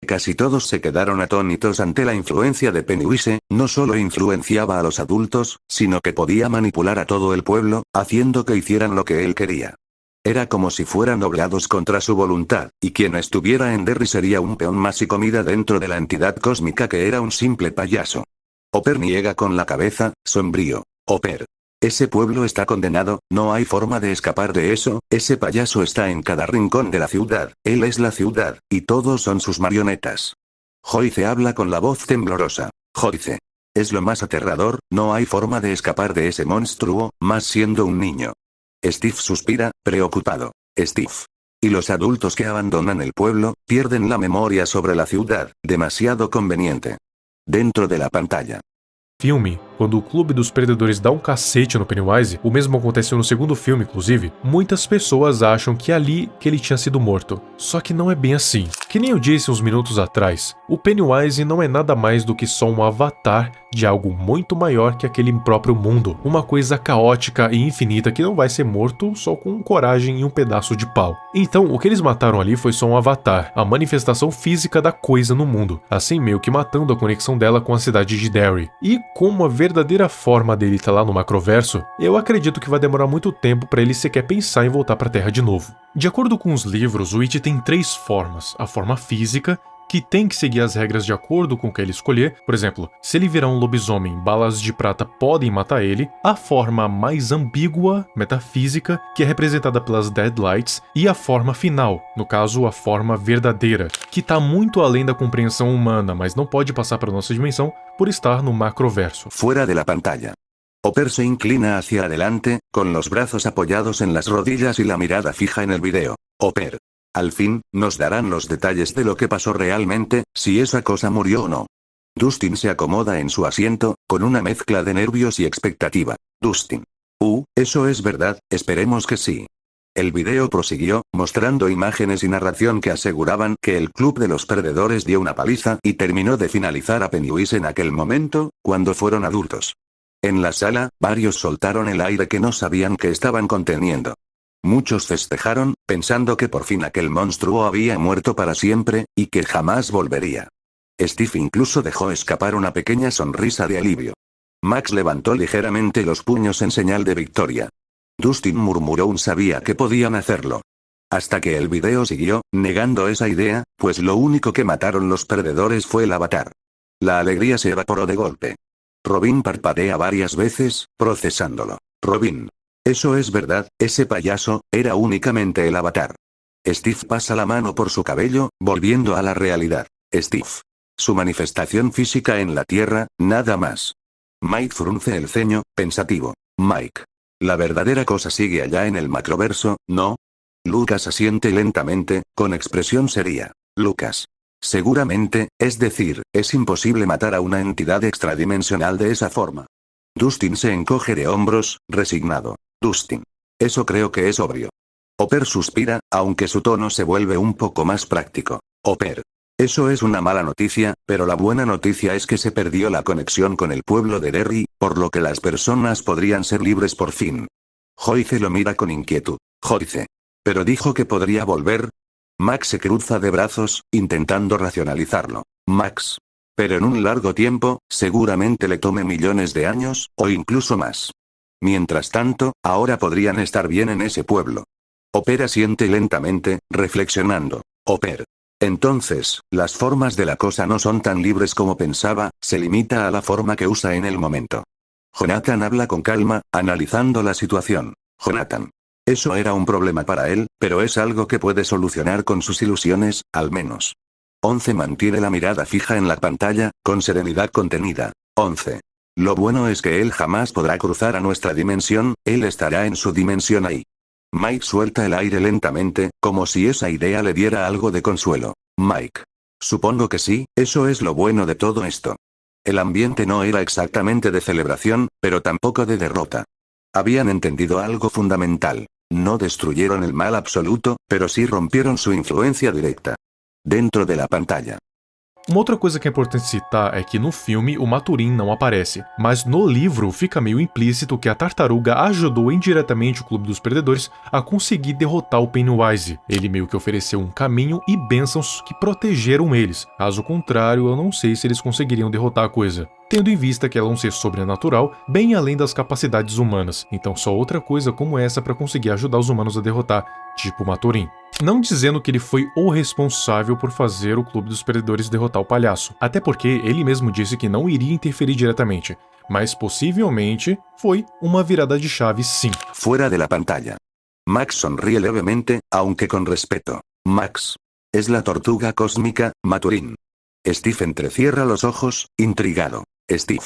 Casi todos se quedaron atónitos ante la influencia de Pennywise, no solo influenciaba a los adultos, sino que podía manipular a todo el pueblo, haciendo que hicieran lo que él quería. Era como si fueran obligados contra su voluntad, y quien estuviera en Derry sería un peón más y comida dentro de la entidad cósmica que era un simple payaso. Oper niega con la cabeza, sombrío. Oper. Ese pueblo está condenado, no hay forma de escapar de eso, ese payaso está en cada rincón de la ciudad, él es la ciudad, y todos son sus marionetas. Joyce habla con la voz temblorosa. Joyce. Es lo más aterrador, no hay forma de escapar de ese monstruo, más siendo un niño. Steve suspira, preocupado. Steve. Y los adultos que abandonan el pueblo, pierden la memoria sobre la ciudad, demasiado conveniente. Dentro de la pantalla. Filme, quando o clube dos perdedores dá um cacete no Pennywise, o mesmo aconteceu no segundo filme inclusive, muitas pessoas acham que é ali que ele tinha sido morto. Só que não é bem assim. Que nem eu disse uns minutos atrás, o Pennywise não é nada mais do que só um avatar de algo muito maior que aquele próprio mundo. Uma coisa caótica e infinita que não vai ser morto só com coragem e um pedaço de pau. Então, o que eles mataram ali foi só um avatar, a manifestação física da coisa no mundo, assim meio que matando a conexão dela com a cidade de Derry. E como a verdadeira forma dele tá lá no macroverso, eu acredito que vai demorar muito tempo para ele sequer pensar em voltar para a Terra de novo. De acordo com os livros, o It tem 3 formas: a forma física, que tem que seguir as regras de acordo com o que ele escolher. Por exemplo, se ele virar um lobisomem, balas de prata podem matar ele. A forma mais ambígua, metafísica, que é representada pelas Deadlights, e a forma final, no caso a forma verdadeira, que está muito além da compreensão humana, mas não pode passar para nossa dimensão por estar no macroverso. Fuera de la pantalla. Hopper se inclina hacia adelante, con los brazos apoyados en las rodillas y la mirada fija en el video. Hopper. Al fin, nos darán los detalles de lo que pasó realmente, si esa cosa murió o no. Dustin se acomoda en su asiento, con una mezcla de nervios y expectativa. Dustin. Eso es verdad, esperemos que sí. El video prosiguió, mostrando imágenes y narración que aseguraban que el club de los perdedores dio una paliza y terminó de finalizar a Pennywise en aquel momento, cuando fueron adultos. En la sala, varios soltaron el aire que no sabían que estaban conteniendo. Muchos festejaron, pensando que por fin aquel monstruo había muerto para siempre, y que jamás volvería. Steve incluso dejó escapar una pequeña sonrisa de alivio. Max levantó ligeramente los puños en señal de victoria. Dustin murmuró sabía que podían hacerlo. Hasta que el video siguió, negando esa idea, pues lo único que mataron los perdedores fue el avatar. La alegría se evaporó de golpe. Robin parpadea varias veces, procesándolo. Robin. Eso es verdad, ese payaso, era únicamente el avatar. Steve pasa la mano por su cabello, volviendo a la realidad. Steve. Su manifestación física en la Tierra, nada más. Mike frunce el ceño, pensativo. Mike. La verdadera cosa sigue allá en el macroverso, ¿no? Lucas asiente lentamente, con expresión seria. Lucas. Seguramente, es decir, es imposible matar a una entidad extradimensional de esa forma. Dustin se encoge de hombros, resignado. Dustin. Eso creo que es obvio. Hopper suspira, aunque su tono se vuelve un poco más práctico. Hopper. Eso es una mala noticia, pero la buena noticia es que se perdió la conexión con el pueblo de Derry, por lo que las personas podrían ser libres por fin. Joyce lo mira con inquietud. Joyce. Pero dijo que podría volver. Max se cruza de brazos, intentando racionalizarlo. Max. Pero en un largo tiempo, seguramente le tome millones de años, o incluso más. Mientras tanto, ahora podrían estar bien en ese pueblo. Hopper asiente lentamente, reflexionando. Hopper. Entonces, las formas de la cosa no son tan libres como pensaba, se limita a la forma que usa en el momento. Jonathan habla con calma, analizando la situación. Jonathan. Eso era un problema para él, pero es algo que puede solucionar con sus ilusiones, al menos. 11 mantiene la mirada fija en la pantalla, con serenidad contenida. 11. Lo bueno es que él jamás podrá cruzar a nuestra dimensión, él estará en su dimensión ahí. Mike suelta el aire lentamente, como si esa idea le diera algo de consuelo. Mike. Supongo que sí, eso es lo bueno de todo esto. El ambiente no era exactamente de celebración, pero tampoco de derrota. Habían entendido algo fundamental. No destruyeron el mal absoluto, pero sí rompieron su influencia directa. Dentro de la pantalla. Uma outra coisa que é importante citar é que no filme o Maturin não aparece, mas no livro fica meio implícito que a tartaruga ajudou indiretamente o Clube dos Perdedores a conseguir derrotar o Pennywise. Ele meio que ofereceu um caminho e bênçãos que protegeram eles. Caso contrário, eu não sei se eles conseguiriam derrotar a coisa. Tendo em vista que ela é um ser sobrenatural, bem além das capacidades humanas, então só outra coisa como essa para conseguir ajudar os humanos a derrotar, tipo Maturin. Não dizendo que ele foi o responsável por fazer o Clube dos Perdedores derrotar o palhaço, até porque ele mesmo disse que não iria interferir diretamente, mas possivelmente foi uma virada de chave sim. Fuera de la pantalla. Max sonríe levemente, aunque con respeto. Max. Es la tortuga cósmica, Maturin. Steve entrecierra los ojos, intrigado. Steve.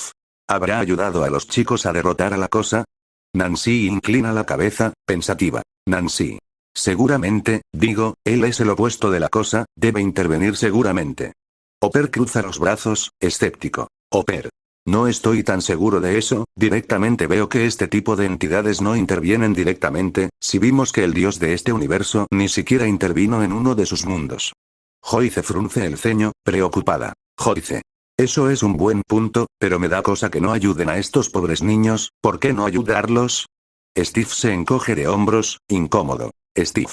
¿Habrá ayudado a los chicos a derrotar a la cosa? Nancy inclina la cabeza, pensativa. Nancy. Seguramente, digo, él es el opuesto de la cosa, debe intervenir seguramente. Hopper cruza los brazos, escéptico. Hopper. No estoy tan seguro de eso, directamente veo que este tipo de entidades no intervienen directamente, si vimos que el dios de este universo ni siquiera intervino en uno de sus mundos. Joyce frunce el ceño, preocupada. Joyce. Eso es un buen punto, pero me da cosa que no ayuden a estos pobres niños, ¿por qué no ayudarlos? Steve se encoge de hombros, incómodo. Steve.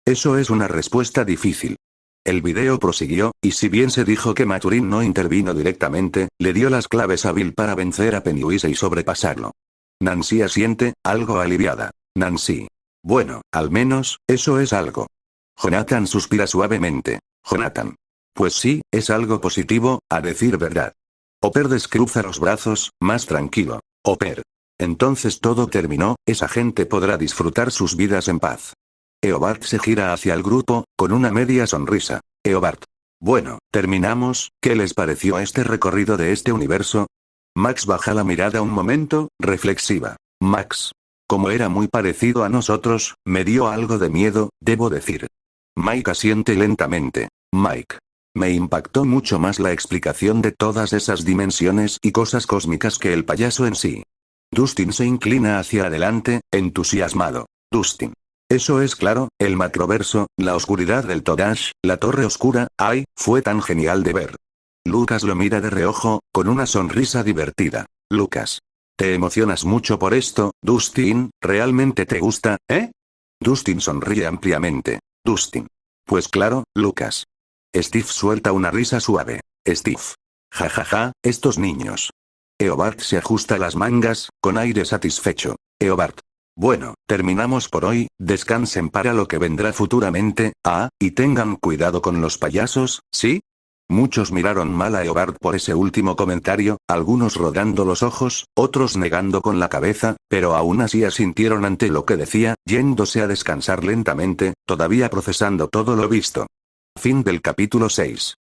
Eso es una respuesta difícil. El video prosiguió, y si bien se dijo que Maturin no intervino directamente, le dio las claves a Bill para vencer a Pennywise y sobrepasarlo. Nancy asiente, algo aliviada. Nancy. Bueno, al menos, eso es algo. Jonathan suspira suavemente. Jonathan. Pues sí, es algo positivo, a decir verdad. Hopper descruza los brazos, más tranquilo. Hopper. Entonces todo terminó, esa gente podrá disfrutar sus vidas en paz. Eobard se gira hacia el grupo, con una media sonrisa. Eobard. Bueno, terminamos, ¿qué les pareció este recorrido de este universo? Max baja la mirada un momento, reflexiva. Max. Como era muy parecido a nosotros, me dio algo de miedo, debo decir. Mike asiente lentamente. Mike. Me impactó mucho más la explicación de todas esas dimensiones y cosas cósmicas que el payaso en sí. Dustin se inclina hacia adelante, entusiasmado. Dustin. Eso es claro, el macroverso, la oscuridad del Todash, la torre oscura, ay, fue tan genial de ver. Lucas lo mira de reojo, con una sonrisa divertida. Lucas. ¿Te emocionas mucho por esto, Dustin? ¿Realmente te gusta, eh? Dustin sonríe ampliamente. Dustin. Pues claro, Lucas. Steve suelta una risa suave. Steve. Ja ja ja, estos niños. Eobard se ajusta las mangas, con aire satisfecho. Eobard. Bueno, terminamos por hoy, descansen para lo que vendrá futuramente, y tengan cuidado con los payasos, ¿sí? Muchos miraron mal a Eobard por ese último comentario, algunos rodando los ojos, otros negando con la cabeza, pero aún así asintieron ante lo que decía, yéndose a descansar lentamente, todavía procesando todo lo visto. Fin del capítulo 6.